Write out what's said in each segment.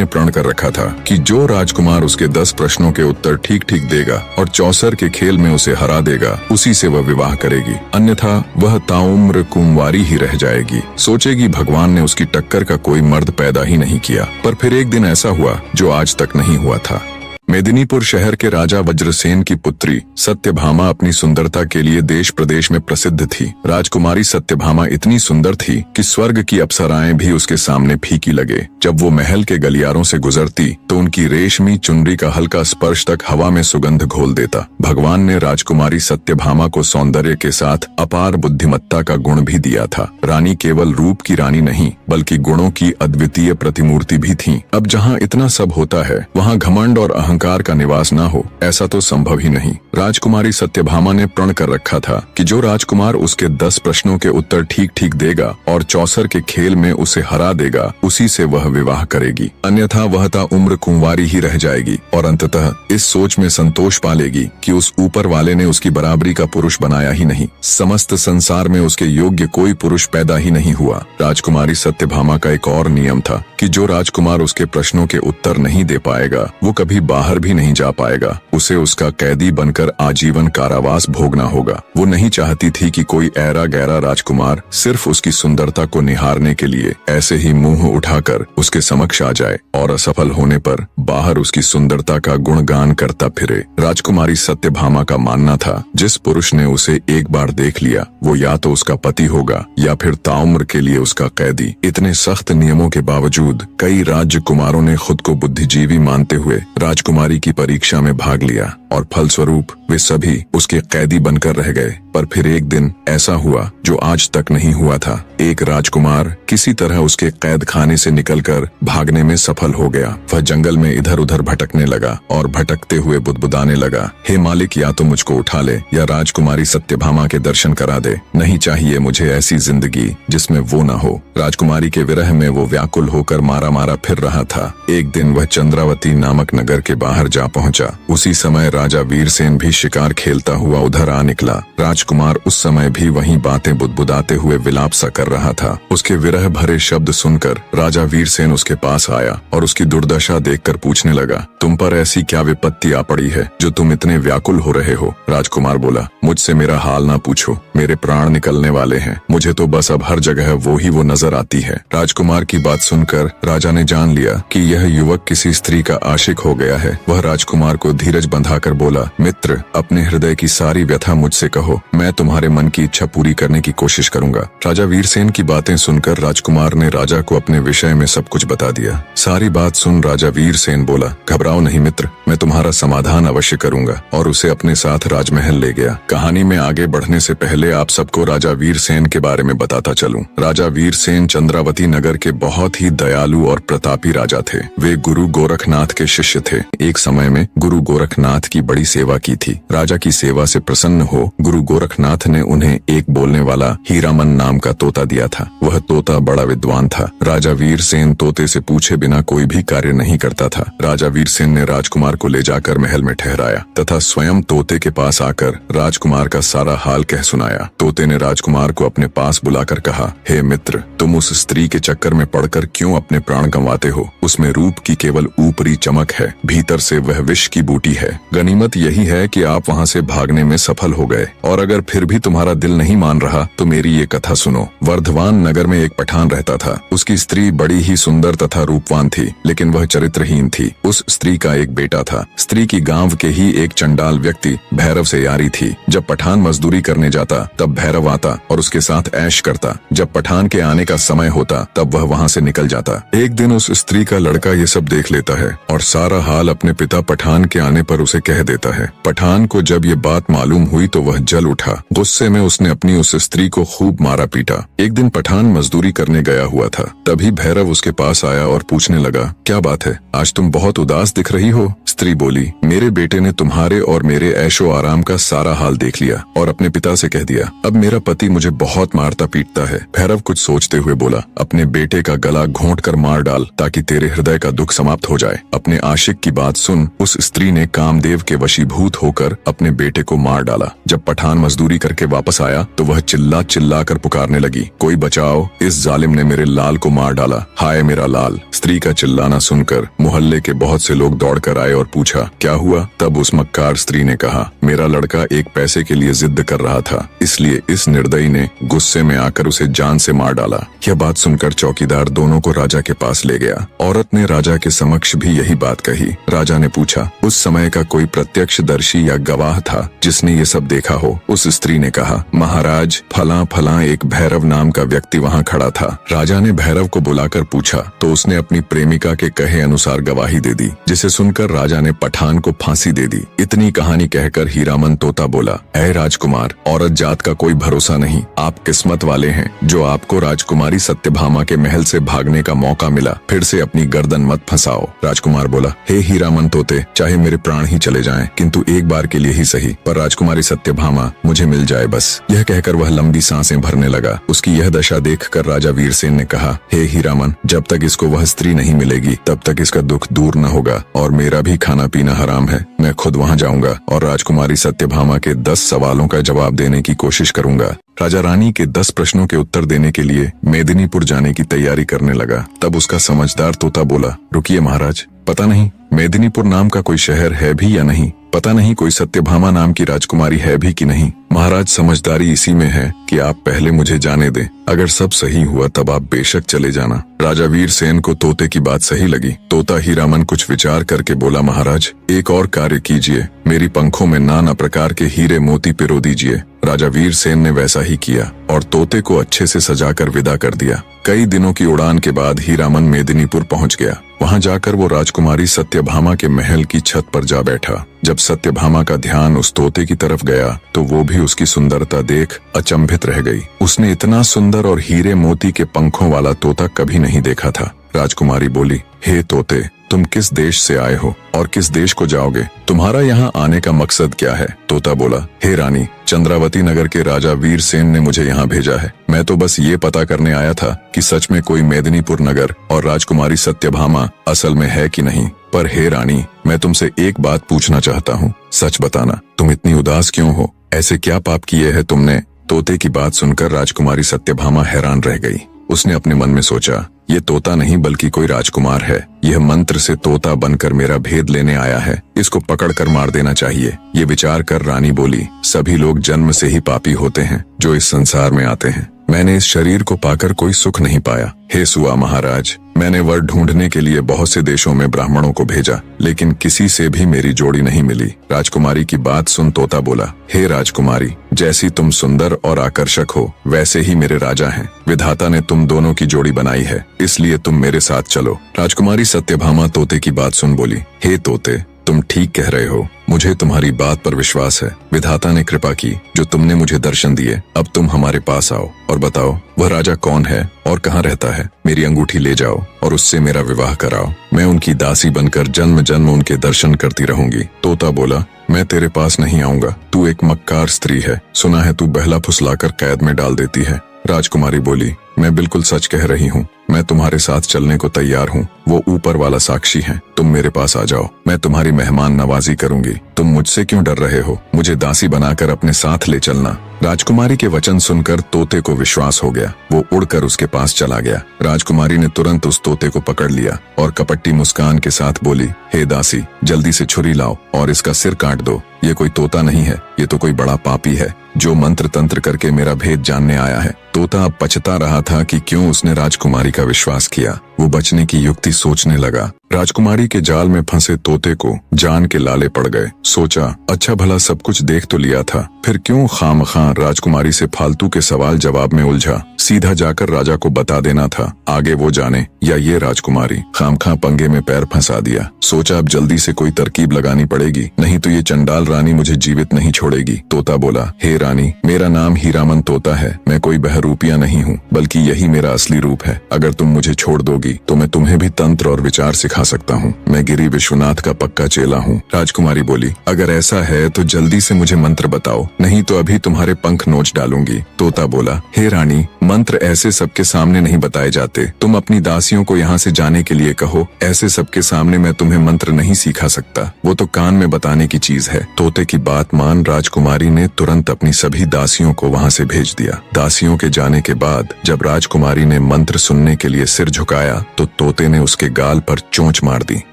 ने प्रण कर रखा था कि जो राजकुमार उसके 10 प्रश्नों के उत्तर ठीक ठीक देगा और चौसर के खेल में उसे हरा देगा, उसी से वह विवाह करेगी, अन्यथा वह ताउम्र कुंवारी ही रह जाएगी। सोचेगी भगवान ने उसकी टक्कर का कोई मर्द पैदा ही नहीं किया। पर फिर एक दिन ऐसा हुआ जो आज तक नहीं हुआ था। मेदिनीपुर शहर के राजा वज्रसेन की पुत्री सत्यभामा अपनी सुंदरता के लिए देश प्रदेश में प्रसिद्ध थी। राजकुमारी सत्यभामा इतनी सुंदर थी कि स्वर्ग की अप्सराएं भी उसके सामने फीकी लगे। जब वो महल के गलियारों से गुजरती तो उनकी रेशमी चुनरी का हल्का स्पर्श तक हवा में सुगंध घोल देता। भगवान ने राजकुमारी सत्यभामा को सौंदर्य के साथ अपार बुद्धिमत्ता का गुण भी दिया था। रानी केवल रूप की रानी नहीं बल्कि गुणों की अद्वितीय प्रतिमूर्ति भी थी। अब जहाँ इतना सब होता है वहाँ घमंड और अहंकार का निवास ना हो, ऐसा तो संभव ही नहीं। राजकुमारी सत्यभामा ने प्रण कर रखा था कि जो राजकुमार उसके 10 प्रश्नों के उत्तर ठीक ठीक देगा और चौसर के खेल में उसे हरा देगा, उसी से वह विवाह करेगी, अन्यथा वह ताउम्र कुंवारी ही रह जाएगी। और अंततः इस सोच में संतोष पालेगी कि उस ऊपर वाले ने उसकी बराबरी का पुरुष बनाया ही नहीं, समस्त संसार में उसके योग्य कोई पुरुष पैदा ही नहीं हुआ। राजकुमारी सत्यभामा का एक और नियम था कि जो राजकुमार उसके प्रश्नों के उत्तर नहीं दे पाएगा वो कभी बाहर भी नहीं जा पाएगा, उसे उसका कैदी बनकर आजीवन कारावास भोगना होगा। वो नहीं चाहती थी कि कोई ऐरा गैरा राजकुमार सिर्फ उसकी सुंदरता को निहारने के लिए ऐसे ही मुंह उठाकर उसके समक्ष आ जाए और असफल होने पर बाहर उसकी सुंदरता का गुणगान करता फिरे। राजकुमारी सत्यभामा का मानना था जिस पुरुष ने उसे एक बार देख लिया वो या तो उसका पति होगा या फिर ताउम्र के लिए उसका कैदी। इतने सख्त नियमों के बावजूद कई राजकुमारों ने खुद को बुद्धिजीवी मानते हुए राजकुमारी की परीक्षा में भाग लिया और फलस्वरूप वे सभी उसके कैदी बनकर रह गए। पर फिर एक दिन ऐसा हुआ जो आज तक नहीं हुआ था। एक राजकुमार किसी तरह उसके कैद खाने से निकलकर भागने में सफल हो गया। वह जंगल में इधर उधर भटकने लगा और भटकते हुए बुदबुदाने लगा, हे मालिक, या तो मुझको उठा ले या राजकुमारी सत्यभामा के दर्शन करा दे। नहीं चाहिए मुझे ऐसी जिंदगी जिसमें वो न हो। राजकुमारी के विरह में वो व्याकुल होकर मारा मारा फिर रहा था। एक दिन वह चंद्रावती नामक नगर के बाहर जा पहुंचा। उसी समय राजा वीरसेन भी शिकार खेलता हुआ उधर आ निकला। राजकुमार उस समय भी वहीं बातें बुदबुदाते हुए विलाप सा कर रहा था। उसके विरह भरे शब्द सुनकर राजा वीरसेन उसके पास आया और उसकी दुर्दशा देखकर पूछने लगा, तुम पर ऐसी क्या विपत्ति आ पड़ी है जो तुम इतने व्याकुल हो रहे हो? राजकुमार बोला, मुझसे मेरा हाल ना पूछो, मेरे प्राण निकलने वाले हैं। मुझे तो बस अब हर जगह वो नजर आती है। राजकुमार की बात सुनकर राजा ने जान लिया कि यह युवक किसी स्त्री का आशिक हो गया है। वह राजकुमार को धीरज बंधाकर बोला, मित्र, अपने हृदय की सारी व्यथा मुझसे कहो, मैं तुम्हारे मन की इच्छा पूरी करने की कोशिश करूंगा। राजा वीरसेन की बातें सुनकर राजकुमार ने राजा को अपने विषय में सब कुछ बता दिया। सारी बात सुन राजा वीरसेन बोला, घबराओ नहीं मित्र, मैं तुम्हारा समाधान अवश्य करूंगा, और उसे अपने साथ राजमहल ले गया। कहानी में आगे बढ़ने से पहले आप सबको राजा वीरसेन के बारे में बताता चलूं। राजा वीरसेन चंद्रावती नगर के बहुत ही दयालु और प्रतापी राजा थे। वे गुरु गोरखनाथ के शिष्य थे। एक समय में गुरु गोरखनाथ की बड़ी सेवा की थी। राजा की सेवा से प्रसन्न हो गुरु गोरखनाथ ने उन्हें एक बोलने वाला हीरामन नाम का तोता दिया था। वह तोता बड़ा विद्वान था। राजा वीरसेन तोते से पूछे बिना कोई भी कार्य नहीं करता था। राजा वीरसेन ने राजकुमार को ले जाकर महल में ठहराया तथा स्वयं तोते के पास आकर राजकुमार का सारा हाल कह सुनाया। तोते ने राजकुमार को अपने पास बुलाकर कहा, हे मित्र, तुम उस स्त्री के चक्कर में पड़कर क्यों अपने प्राण गंवाते हो? उसमें रूप की केवल ऊपरी चमक है, भीतर से वह विष की बूटी है। गनीमत यही है कि आप वहाँ से भागने में सफल हो गए, और अगर फिर भी तुम्हारा दिल नहीं मान रहा तो मेरी ये कथा सुनो। वर्धमान नगर में एक पठान रहता था। उसकी स्त्री बड़ी ही सुंदर तथा रूपवान थी, लेकिन वह चरित्रहीन थी। उस स्त्री का एक बेटा था। स्त्री की गांव के ही एक चंडाल व्यक्ति भैरव से यारी थी। जब पठान मजदूरी करने जाता तब भैरव आता और उसके साथ ऐश करता। जब पठान के आने का समय होता तब वह वहाँ से निकल जाता। एक दिन उस स्त्री का लड़का ये सब देख लेता है और सारा हाल अपने पिता पठान के आने पर उसे कह देता है। पठान को जब ये बात मालूम हुई तो वह जल उठा। गुस्से में उसने अपनी उस स्त्री को खूब मारा पीटा। एक दिन पठान मजदूरी करने गया हुआ था। तभी भैरव उसके पास आया और पूछने लगा, क्या बात है, आज तुम बहुत उदास दिख रही हो? स्त्री बोली, मेरे बेटे ने तुम्हारे और मेरे ऐशो आराम का सारा हाल देख लिया और अपने पिता से कह दिया, अब मेरा पति मुझे बहुत मारता पीटता है। भैरव कुछ सोचते हुए बोला, अपने बेटे का गला घोंट कर मार डाल ताकि तेरे हृदय का दुख समाप्त हो जाए। अपने आशिक की बात सुन उस स्त्री ने कामदेव के वशीभूत होकर अपने बेटे को मार डाला। जब पठान मजदूरी करके वापस आया तो वह चिल्ला चिल्ला कर पुकारने लगी, कोई बचाओ, इस जालिम ने मेरे लाल को मार डाला, हाय मेरा लाल। स्त्री का चिल्लाना सुनकर मोहल्ले के बहुत से लोग दौड़कर आए और पूछा, क्या हुआ? तब उस मक्कार स्त्री ने कहा, मेरा लड़का एक पैसे के लिए जिद कर रहा था, इसलिए इस निर्दयी ने गुस्से में आकर उसे जान से मार डाला। यह बात सुनकर चौकीदार दोनों को राजा के पास ले गया। औरत ने राजा के समक्ष भी यही बात कही। राजा ने पूछा, उस समय का कोई प्रत्यक्षदर्शी या गवाह था जिसने ये सब देखा हो? उस स्त्री ने कहा, महाराज, फला फला एक भैरव नाम का व्यक्ति वहाँ खड़ा था। राजा ने भैरव को बुलाकर पूछा तो उसने अपनी प्रेमिका के कहे अनुसार गवाही दे दी, जिसे सुनकर राजा ने पठान को फांसी दे दी। इतनी कहानी कहकर हीरामन तोता बोला, ऐ राजकुमार, औरत जात का कोई भरोसा नहीं, आप किस्मत वाले हैं जो आपको राजकुमारी सत्यभामा के महल से भागने का मौका मिला। फिर से अपनी गर्दन मत फंसाओ। राजकुमार बोला, हे हीरामन तोते, चाहे मेरे प्राण ही चले जाएं, किंतु एक बार के लिए ही सही, पर राजकुमारी सत्यभामा मुझे मिल जाए बस। यह कहकर वह लंबी सांसें भरने लगा। उसकी यह दशा देखकर राजा वीरसेन ने कहा, हे हीरामन, जब तक इसको वह स्त्री नहीं मिलेगी तब तक इसका दुख दूर न होगा और मेरा भी खाना पीना हराम है। मैं खुद वहाँ जाऊंगा और राजकुमारी सत्यभामा के 10 सवालों का जवाब देने की कोशिश करूंगा। राजा रानी के 10 प्रश्नों के उत्तर देने के लिए मेदिनीपुर जाने की तैयारी करने लगा। तब उसका समझदार तोता बोला, रुकिए महाराज, पता नहीं मेदिनीपुर नाम का कोई शहर है भी या नहीं, पता नहीं कोई सत्यभामा नाम की राजकुमारी है भी कि नहीं। महाराज, समझदारी इसी में है कि आप पहले मुझे जाने दें, अगर सब सही हुआ तब आप बेशक चले जाना। राजा वीरसेन को तोते की बात सही लगी। तोता हीरामन कुछ विचार करके बोला, महाराज, एक और कार्य कीजिए, मेरी पंखों में नाना प्रकार के हीरे मोती पिरो दीजिए। राजा वीरसेन ने वैसा ही किया और तोते को अच्छे से सजाकर विदा कर दिया। कई दिनों की उड़ान के बाद हीरामन मेदिनीपुर पहुंच गया। वहां जाकर वो राजकुमारी सत्यभामा के महल की छत पर जा बैठा। जब सत्यभामा का ध्यान उस तोते की तरफ गया तो वो भी उसकी सुंदरता देख अचंभित रह गई। उसने इतना सुंदर और हीरे मोती के पंखों वाला तोता कभी नहीं देखा था। राजकुमारी बोली, हे तोते, तुम किस देश से आए हो और किस देश को जाओगे? तुम्हारा यहाँ आने का मकसद क्या है? तोता बोला, हे रानी, चंद्रावती नगर के राजा वीरसेन ने मुझे यहाँ भेजा है। मैं तो बस ये पता करने आया था कि सच में कोई मेदिनीपुर नगर और राजकुमारी सत्यभामा असल में है कि नहीं। पर हे रानी, मैं तुमसे एक बात पूछना चाहता हूँ, सच बताना, तुम इतनी उदास क्यों हो? ऐसे क्या पाप किए हैं तुमने? तोते की बात सुनकर राजकुमारी सत्यभामा हैरान रह गई। उसने अपने मन में सोचा, ये तोता नहीं बल्कि कोई राजकुमार है। यह मंत्र से तोता बनकर मेरा भेद लेने आया है, इसको पकड़कर मार देना चाहिए। ये विचार कर रानी बोली, सभी लोग जन्म से ही पापी होते हैं जो इस संसार में आते हैं। मैंने इस शरीर को पाकर कोई सुख नहीं पाया। हे सुआ महाराज, मैंने वर ढूंढने के लिए बहुत से देशों में ब्राह्मणों को भेजा, लेकिन किसी से भी मेरी जोड़ी नहीं मिली। राजकुमारी की बात सुन तोता बोला, हे राजकुमारी, जैसी तुम सुंदर और आकर्षक हो वैसे ही मेरे राजा हैं। विधाता ने तुम दोनों की जोड़ी बनाई है, इसलिए तुम मेरे साथ चलो। राजकुमारी सत्यभामा तोते की बात सुन बोली, हे तोते, तुम ठीक कह रहे हो, मुझे तुम्हारी बात पर विश्वास है। विधाता ने कृपा की जो तुमने मुझे दर्शन दिए। अब तुम हमारे पास आओ और बताओ वह राजा कौन है और कहाँ रहता है। मेरी अंगूठी ले जाओ और उससे मेरा विवाह कराओ। मैं उनकी दासी बनकर जन्म जन्म उनके दर्शन करती रहूंगी। तोता बोला, मैं तेरे पास नहीं आऊंगा, तू एक मक्कार स्त्री है, सुना है तू बहला फुसलाकर कैद में डाल देती है। राजकुमारी बोली, मैं बिल्कुल सच कह रही हूँ, मैं तुम्हारे साथ चलने को तैयार हूँ। वो ऊपर वाला साक्षी है, तुम मेरे पास आ जाओ, मैं तुम्हारी मेहमान नवाजी करूंगी। तुम मुझसे क्यों डर रहे हो? मुझे दासी बनाकर अपने साथ ले चलना। राजकुमारी के वचन सुनकर तोते को विश्वास हो गया। वो उड़कर उसके पास चला गया। राजकुमारी ने तुरंत उस तोते को पकड़ लिया और कपट्टी मुस्कान के साथ बोली, हे दासी, जल्दी से छुरी लाओ और इसका सिर काट दो। ये कोई तोता नहीं है, ये तो कोई बड़ा पापी है जो मंत्र तंत्र करके मेरा भेद जानने आया है। तोता अब पछता रहा था कि क्यों उसने राजकुमारी का विश्वास किया। वो बचने की युक्ति सोचने लगा। राजकुमारी के जाल में फंसे तोते को जान के लाले पड़ गए। सोचा, अच्छा भला सब कुछ देख तो लिया था, फिर क्यों खामखां राजकुमारी से फालतू के सवाल जवाब में उलझा। सीधा जाकर राजा को बता देना था, आगे वो जाने या ये राजकुमारी। खामखां पंगे में पैर फंसा दिया। सोचा अब जल्दी से कोई तरकीब लगानी पड़ेगी, नहीं तो ये चंडाल रानी मुझे जीवित नहीं छोड़ेगी। तोता बोला, हे रानी, मेरा नाम हीरामन तोता है, मैं कोई बहरूपिया नहीं हूँ, बल्कि यही मेरा असली रूप है। अगर तुम मुझे छोड़ दोगी चाहोगी तो मैं तुम्हें भी तंत्र और विचार सिखा सकता हूँ। मैं गिरी विश्वनाथ का पक्का चेला हूँ। राजकुमारी बोली, अगर ऐसा है तो जल्दी से मुझे मंत्र बताओ, नहीं तो अभी तुम्हारे पंख नोच डालूंगी। तोता बोला, हे रानी, मंत्र ऐसे सबके सामने नहीं बताए जाते। तुम अपनी दासियों को यहाँ से जाने के लिए कहो। ऐसे सबके सामने मैं तुम्हें मंत्र नहीं सिखा सकता, वो तो कान में बताने की चीज है। तोते की बात मान राजकुमारी ने तुरंत अपनी सभी दासियों को वहाँ से भेज दिया। दासियों के जाने के बाद जब राजकुमारी ने मंत्र सुनने के लिए सिर झुकाया तो तोते ने उसके गाल पर चोंच मार दी।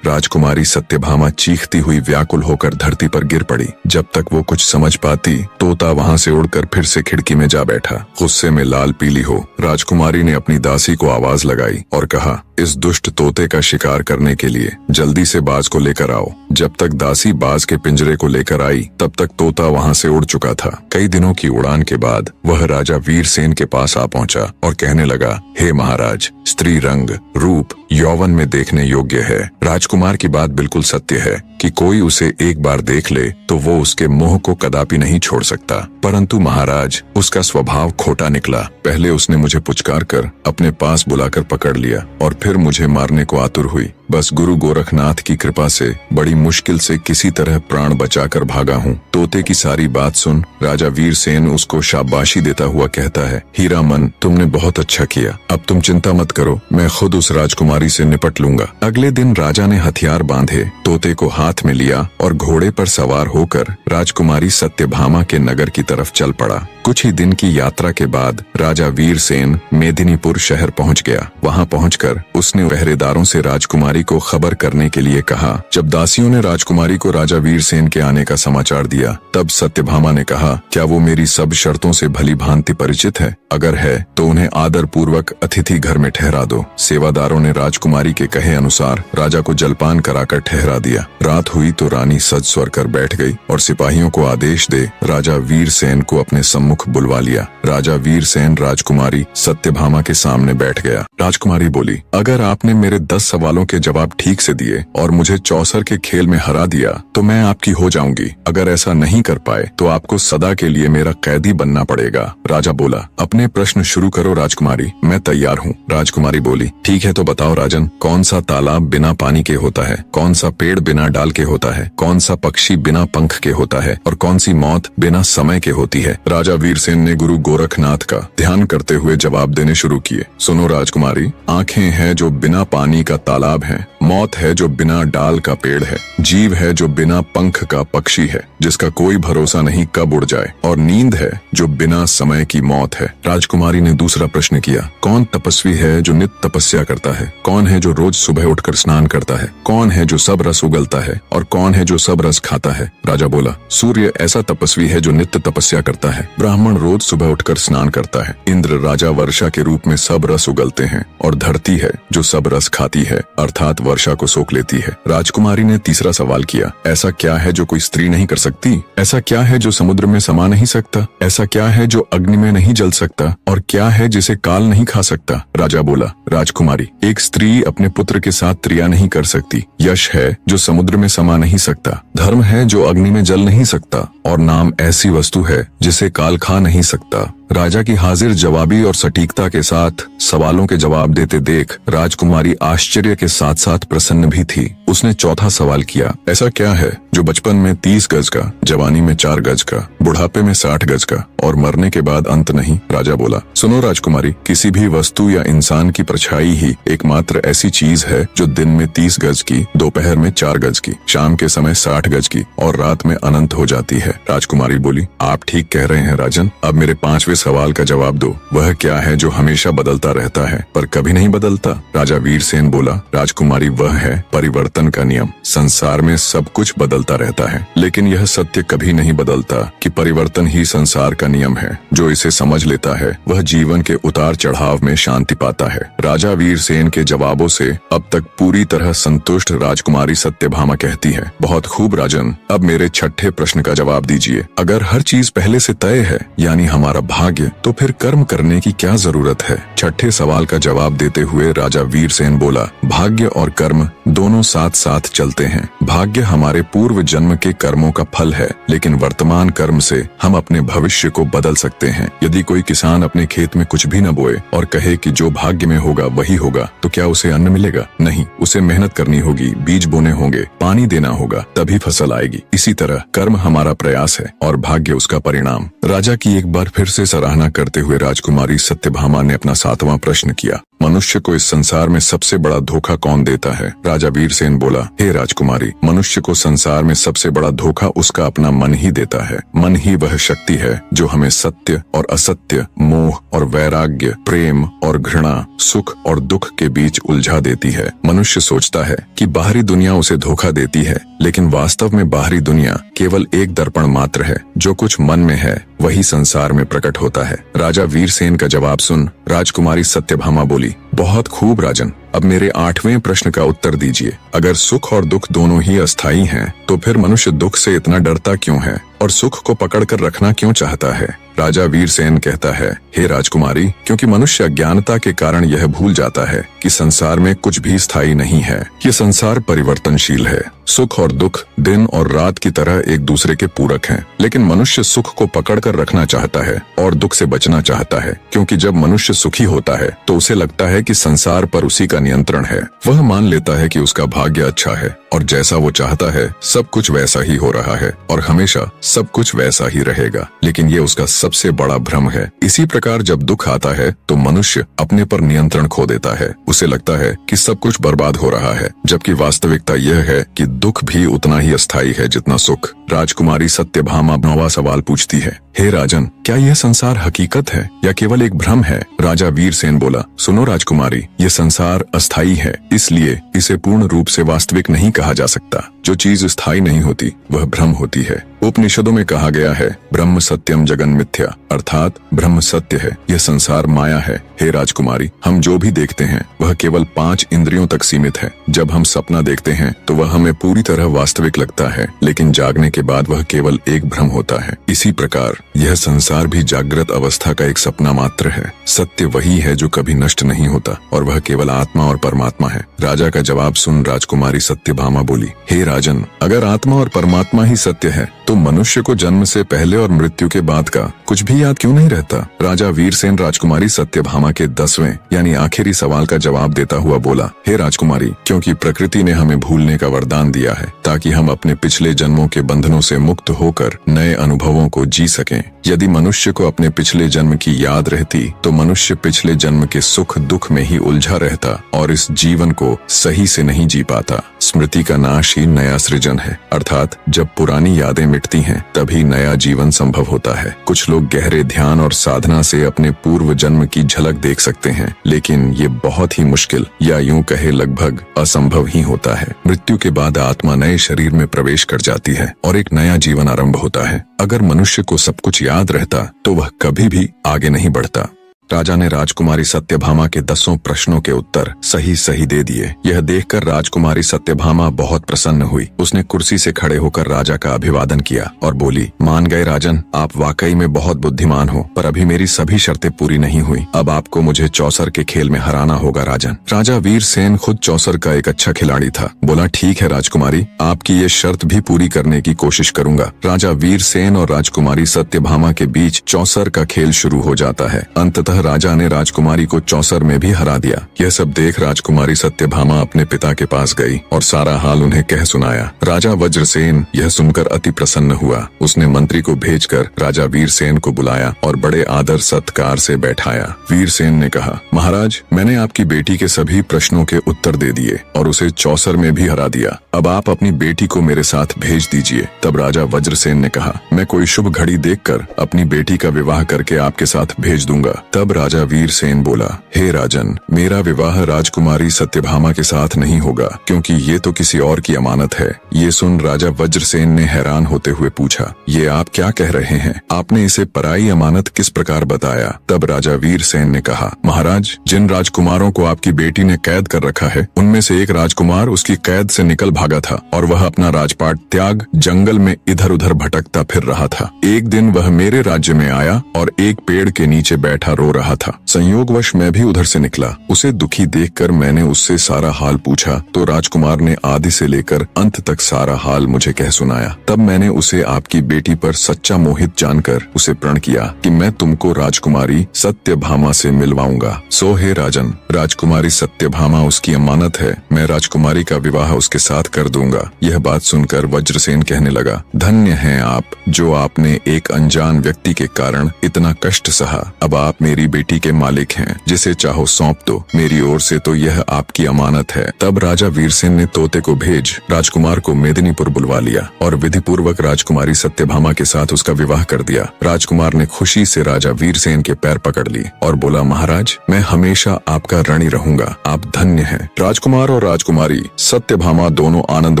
राजकुमारी सत्यभामा चीखती हुई व्याकुल होकर धरती पर गिर पड़ी। जब तक वो कुछ समझ पाती, तोता वहाँ से उड़कर फिर से खिड़की में जा बैठा। गुस्से में लाल पीली हो राजकुमारी ने अपनी दासी को आवाज लगाई और कहा, इस दुष्ट तोते का शिकार करने के लिए जल्दी से बाज को लेकर आओ। जब तक दासी बाज के पिंजरे को लेकर आई तब तक तोता वहाँ से उड़ चुका था। कई दिनों की उड़ान के बाद वह राजा वीरसेन के पास आ पहुंचा और कहने लगा, हे महाराज, स्त्री रंग, रूप, यौवन में देखने योग्य है। राजकुमार की बात बिल्कुल सत्य है कि कोई उसे एक बार देख ले तो वो उसके मोह को कदापि नहीं छोड़ सकता। परंतु महाराज, उसका स्वभाव खोटा निकला। पहले उसने मुझे पुचकार कर अपने पास बुलाकर पकड़ लिया और फिर मुझे मारने को आतुर हुई। बस गुरु गोरखनाथ की कृपा से बड़ी मुश्किल से किसी तरह प्राण बचाकर भागा हूँ। तोते की सारी बात सुन राजा वीरसेन उसको शाबाशी देता हुआ कहता है, हीरामन, तुमने बहुत अच्छा किया। अब तुम चिंता मत करो, मैं खुद उस राजकुमारी से निपट लूंगा। अगले दिन राजा ने हथियार बांधे, तोते को हाथ में लिया और घोड़े पर सवार होकर राजकुमारी सत्यभामा के नगर की तरफ चल पड़ा। कुछ ही दिन की यात्रा के बाद राजा वीरसेन मेदिनीपुर शहर पहुंच गया। वहां पहुंचकर उसने पहरेदारों से राजकुमारी को खबर करने के लिए कहा। जब दासियों ने राजकुमारी को राजा वीरसेन के आने का समाचार दिया तब सत्यभामा ने कहा, क्या वो मेरी सब शर्तों से भली भांति परिचित है? अगर है तो उन्हें आदर पूर्वक अतिथि घर में ठहरा दो। सेवादारों ने राजकुमारी के कहे अनुसार राजा को जलपान कराकर ठहरा दिया। रात हुई तो रानी सज स्वर कर बैठ गई और सिपाहियों को आदेश दे राजा वीरसेन को अपने सम्मुख बुलवा लिया। राजा वीरसेन राजकुमारी सत्यभामा के सामने बैठ गया। राजकुमारी बोली, अगर आपने मेरे 10 सवालों के जवाब ठीक से दिए और मुझे चौसर के खेल में हरा दिया तो मैं आपकी हो जाऊंगी। अगर ऐसा नहीं कर पाए तो आपको सदा के लिए मेरा कैदी बनना पड़ेगा। राजा बोला, अपने प्रश्न शुरू करो राजकुमारी, मैं तैयार हूँ। राजकुमारी बोली, ठीक है तो बताओ राजन, कौन सा तालाब बिना पानी के होता है? कौन सा पेड़ बिना डाल के होता है? कौन सा पक्षी बिना पंख के होता है? और कौन सी मौत बिना समय के होती है? राजा वीरसेन ने गुरु गोरखनाथ का ध्यान करते हुए जवाब देने शुरू किए। सुनो राजकुमारी, आंखें हैं जो बिना पानी का तालाब है, मौत है जो बिना डाल का पेड़ है, जीव है जो बिना पंख का पक्षी है जिसका कोई भरोसा नहीं कब उड़ जाए, और नींद है जो बिना समय की मौत है। राजकुमारी ने दूसरा प्रश्न किया, कौन तपस्वी है जो नित्य तपस्या करता है? कौन है जो रोज सुबह उठकर स्नान करता है? कौन है जो सब रस उगलता है और कौन है जो सब रस खाता है? राजा बोला, सूर्य ऐसा तपस्वी है जो नित्य तपस्या करता है। ब्राह्मण रोज सुबह उठकर स्नान करता है। इंद्र राजा वर्षा के रूप में सब रस उगलते हैं और धरती है जो सब रस खाती है अर्थात वर्षा को सोख लेती है। राजकुमारी ने तीसरा सवाल किया, ऐसा क्या है जो कोई स्त्री नहीं कर सकती? ऐसा क्या है जो समुद्र में समा नहीं सकता? ऐसा क्या है जो अग्नि में नहीं जल सकता? और क्या है जिसे काल नहीं खा सकता? राजा बोला, राजकुमारी, एक स्त्री अपने पुत्र के साथ क्रिया नहीं कर सकती। यश है जो समुद्र में समा नहीं सकता। धर्म है जो अग्नि में जल नहीं सकता। और नाम ऐसी वस्तु है जिसे काल खा नहीं सकता। राजा की हाजिर जवाबी और सटीकता के साथ सवालों के जवाब देते देख राजकुमारी आश्चर्य के साथ साथ प्रसन्न भी थी। उसने चौथा सवाल किया, ऐसा क्या है जो बचपन में 30 गज का, जवानी में 4 गज का, बुढ़ापे में 60 गज का और मरने के बाद अंत नहीं? राजा बोला, सुनो राजकुमारी, किसी भी वस्तु या इंसान की परछाई ही एकमात्र ऐसी चीज है जो दिन में 30 गज की, दोपहर में 4 गज की, शाम के समय 60 गज की और रात में अनंत हो जाती है। राजकुमारी बोली, आप ठीक कह रहे हैं राजन। अब मेरे 5वें सवाल का जवाब दो, वह क्या है जो हमेशा बदलता रहता है पर कभी नहीं बदलता? राजा वीरसेन बोला, राजकुमारी, वह है परिवर्तन का नियम। संसार में सब कुछ बदलता रहता है लेकिन यह सत्य कभी नहीं बदलता कि परिवर्तन ही संसार का नियम है। जो इसे समझ लेता है वह जीवन के उतार चढ़ाव में शांति पाता है। राजा वीरसेन के जवाबों से अब तक पूरी तरह संतुष्ट राजकुमारी सत्यभामा कहती है, बहुत खूब राजन, अब मेरे छठे प्रश्न का जवाब दीजिए। अगर हर चीज पहले से तय है यानी हमारा भाग्य, तो फिर कर्म करने की क्या जरूरत है? छठे सवाल का जवाब देते हुए राजा वीरसेन बोला, भाग्य और कर्म दोनों साथ साथ चलते हैं। भाग्य हमारे पूर्व जन्म के कर्मों का फल है, लेकिन वर्तमान कर्म से हम अपने भविष्य को बदल सकते हैं। यदि कोई किसान अपने खेत में कुछ भी न बोए और कहे कि जो भाग्य में होगा वही होगा, तो क्या उसे अन्न मिलेगा? नहीं, उसे मेहनत करनी होगी, बीज बोने होंगे, पानी देना होगा, तभी फसल आएगी। इसी तरह कर्म हमारा प्रयास है और भाग्य उसका परिणाम। राजा की एक बार फिर से सराहना करते हुए राजकुमारी सत्यभामा ने अपना 7वां प्रश्न किया, मनुष्य को इस संसार में सबसे बड़ा धोखा कौन देता है? राजा वीरसेन बोला, हे राजकुमारी, मनुष्य को संसार में सबसे बड़ा धोखा उसका अपना मन ही देता है। मन ही वह शक्ति है जो हमें सत्य और असत्य, मोह और वैराग्य, प्रेम और घृणा, सुख और दुख के बीच उलझा देती है। मनुष्य सोचता है कि बाहरी दुनिया उसे धोखा देती है, लेकिन वास्तव में बाहरी दुनिया केवल एक दर्पण मात्र है। जो कुछ मन में है वही संसार में प्रकट होता है। राजा वीरसेन का जवाब सुन राजकुमारी सत्यभामा बोली, बहुत खूब राजन, अब मेरे 8वें प्रश्न का उत्तर दीजिए। अगर सुख और दुख दोनों ही अस्थायी हैं, तो फिर मनुष्य दुख से इतना डरता क्यों है और सुख को पकड़कर रखना क्यों चाहता है? राजा वीरसेन कहता है, हे राजकुमारी, क्योंकि मनुष्य अज्ञानता के कारण यह भूल जाता है कि संसार में कुछ भी स्थायी नहीं है। ये संसार परिवर्तनशील है। सुख और दुख दिन और रात की तरह एक दूसरे के पूरक हैं, लेकिन मनुष्य सुख को पकड़कर रखना चाहता है और दुख से बचना चाहता है, क्योंकि जब मनुष्य सुखी होता है तो उसे लगता है कि संसार पर उसी का नियंत्रण है। वह मान लेता है कि उसका भाग्य अच्छा है और जैसा वो चाहता है सब कुछ वैसा ही हो रहा है और हमेशा सब कुछ वैसा ही रहेगा। लेकिन ये उसका सबसे बड़ा भ्रम है। इसी प्रकार जब दुख आता है तो मनुष्य अपने पर नियंत्रण खो देता है। उसे लगता है कि सब कुछ बर्बाद हो रहा है, जबकि वास्तविकता यह है कि दुख भी उतना ही अस्थायी है जितना सुख। राजकुमारी सत्यभामा 9वां सवाल पूछती है, हे राजन, क्या यह संसार हकीकत है या केवल एक भ्रम है? राजा वीरसेन बोला, सुनो राजकुमारी, ये संसार अस्थायी है, इसलिए इसे पूर्ण रूप से वास्तविक नहीं कहा जा सकता। जो चीज स्थायी नहीं होती वह भ्रम होती है। उपनिषदों में कहा गया है, ब्रह्म सत्यम जगन मिथ्या, अर्थात ब्रह्म सत्य है, यह संसार माया है। हे राजकुमारी, हम जो भी देखते हैं वह केवल 5 इंद्रियों तक सीमित है। जब हम सपना देखते हैं तो वह हमें पूरी तरह वास्तविक लगता है, लेकिन जागने के बाद वह केवल एक भ्रम होता है। इसी प्रकार यह संसार भी जागृत अवस्था का एक सपना मात्र है। सत्य वही है जो कभी नष्ट नहीं होता और वह केवल आत्मा और परमात्मा है। राजा का जवाब सुन राजकुमारी सत्यभामा बोली, हे राजन, अगर आत्मा और परमात्मा ही सत्य है तो मनुष्य को जन्म से पहले और मृत्यु के बाद का कुछ भी याद क्यों नहीं रहता? राजा वीरसेन राजकुमारी सत्यभामा के 10वें यानी आखिरी सवाल का जवाब देता हुआ बोला, हे राजकुमारी, क्योंकि प्रकृति ने हमें भूलने का वरदान दिया है ताकि हम अपने पिछले जन्मों के बंधनों से मुक्त होकर नए अनुभवों को जी सकें। यदि मनुष्य को अपने पिछले जन्म की याद रहती तो मनुष्य पिछले जन्म के सुख दुख में ही उलझा रहता और इस जीवन को सही से नहीं जी पाता। स्मृति का नाश ही नया सृजन है, अर्थात जब पुरानी यादें मिटती हैं तभी नया जीवन संभव होता है। कुछ लोग गहरे ध्यान और साधना से अपने पूर्व जन्म की झलक देख सकते हैं, लेकिन ये बहुत ही मुश्किल या यूं कहे लगभग असंभव ही होता है। मृत्यु के बाद आत्मा नए शरीर में प्रवेश कर जाती है और एक नया जीवन आरंभ होता है। अगर मनुष्य को सब कुछ याद रहता तो वह कभी भी आगे नहीं बढ़ता। राजा ने राजकुमारी सत्यभामा के 10 प्रश्नों के उत्तर सही सही दे दिए। यह देखकर राजकुमारी सत्यभामा बहुत प्रसन्न हुई। उसने कुर्सी से खड़े होकर राजा का अभिवादन किया और बोली, मान गए राजन, आप वाकई में बहुत बुद्धिमान हो, पर अभी मेरी सभी शर्तें पूरी नहीं हुई। अब आपको मुझे चौसर के खेल में हराना होगा राजन। राजा वीरसेन खुद चौसर का एक अच्छा खिलाड़ी था। बोला, ठीक है राजकुमारी, आपकी ये शर्त भी पूरी करने की कोशिश करूंगा। राजा वीरसेन और राजकुमारी सत्यभामा के बीच चौसर का खेल शुरू हो जाता है। अंततः राजा ने राजकुमारी को चौसर में भी हरा दिया। यह सब देख राजकुमारी सत्यभामा अपने पिता के पास गई और सारा हाल उन्हें कह सुनाया। राजा वज्रसेन यह सुनकर अति प्रसन्न हुआ। उसने मंत्री को भेजकर राजा वीरसेन को बुलाया और बड़े आदर सत्कार से बैठाया। वीरसेन ने कहा, महाराज, मैंने आपकी बेटी के सभी प्रश्नों के उत्तर दे दिए और उसे चौसर में भी हरा दिया। अब आप अपनी बेटी को मेरे साथ भेज दीजिए। तब राजा वज्रसेन ने कहा, मैं कोई शुभ घड़ी देखकर अपनी बेटी का विवाह करके आपके साथ भेज दूंगा। तब तब राजा वीरसेन बोला, हे राजन, मेरा विवाह राजकुमारी सत्यभामा के साथ नहीं होगा, क्योंकि ये तो किसी और की अमानत है। ये सुन राजा वज्रसेन ने हैरान होते हुए पूछा, ये आप क्या कह रहे हैं? आपने इसे पराई अमानत किस प्रकार बताया? तब राजा वीरसेन ने कहा, महाराज, जिन राजकुमारों को आपकी बेटी ने कैद कर रखा है, उनमें से एक राजकुमार उसकी कैद से निकल भागा था और वह अपना राजपाट त्याग जंगल में इधर उधर भटकता फिर रहा था। एक दिन वह मेरे राज्य में आया और एक पेड़ के नीचे बैठा रो रहा था। संयोगवश मैं भी उधर से निकला। उसे दुखी देखकर मैंने उससे सारा हाल पूछा तो राजकुमार ने आदि से लेकर अंत तक सारा हाल मुझे कह सुनाया। तब मैंने उसे आपकी बेटी पर सच्चा मोहित जानकर उसे प्रण किया कि मैं तुमको राजकुमारी सत्यभामा से मिलवाऊंगा। सो हे राजन, राजकुमारी सत्यभामा उसकी अमानत है। मैं राजकुमारी का विवाह उसके साथ कर दूंगा। यह बात सुनकर वज्रसेन कहने लगा, धन्य हैं आप, जो आपने एक अनजान व्यक्ति के कारण इतना कष्ट सहा। अब आप मेरी बेटी के मालिक हैं, जिसे चाहो सौंप दो। मेरी ओर से तो यह आपकी अमानत है। तब राजा वीरसेन ने तोते को भेज राजकुमार को मेदिनीपुर बुलवा लिया और विधि पूर्वक राजकुमारी सत्यभामा के साथ उसका विवाह कर दिया। राजकुमार ने खुशी से राजा वीरसेन के पैर पकड़ लिए और बोला, महाराज, मैं हमेशा आपका ऋणी रहूंगा। आप धन्य हैं। राजकुमार और राजकुमारी सत्यभामा दोनों आनंद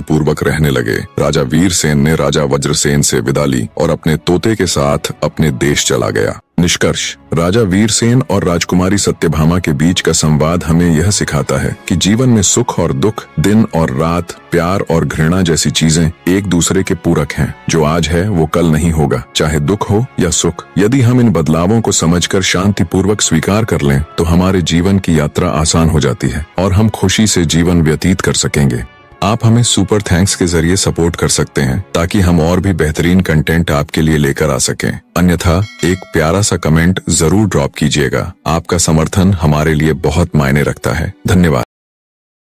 पूर्वक रहने लगे। राजा वीरसेन ने राजा वज्रसेन से विदा ली और अपने तोते के साथ अपने देश चला गया। निष्कर्ष, राजा वीरसेन और राजकुमारी सत्यभामा के बीच का संवाद हमें यह सिखाता है कि जीवन में सुख और दुख, दिन और रात, प्यार और घृणा जैसी चीजें एक दूसरे के पूरक हैं। जो आज है वो कल नहीं होगा, चाहे दुख हो या सुख। यदि हम इन बदलावों को समझकर शांति पूर्वक स्वीकार कर लें तो हमारे जीवन की यात्रा आसान हो जाती है और हम खुशी से जीवन व्यतीत कर सकेंगे। आप हमें सुपर थैंक्स के जरिए सपोर्ट कर सकते हैं ताकि हम और भी बेहतरीन कंटेंट आपके लिए लेकर आ सकें। अन्यथा एक प्यारा सा कमेंट जरूर ड्रॉप कीजिएगा। आपका समर्थन हमारे लिए बहुत मायने रखता है। धन्यवाद।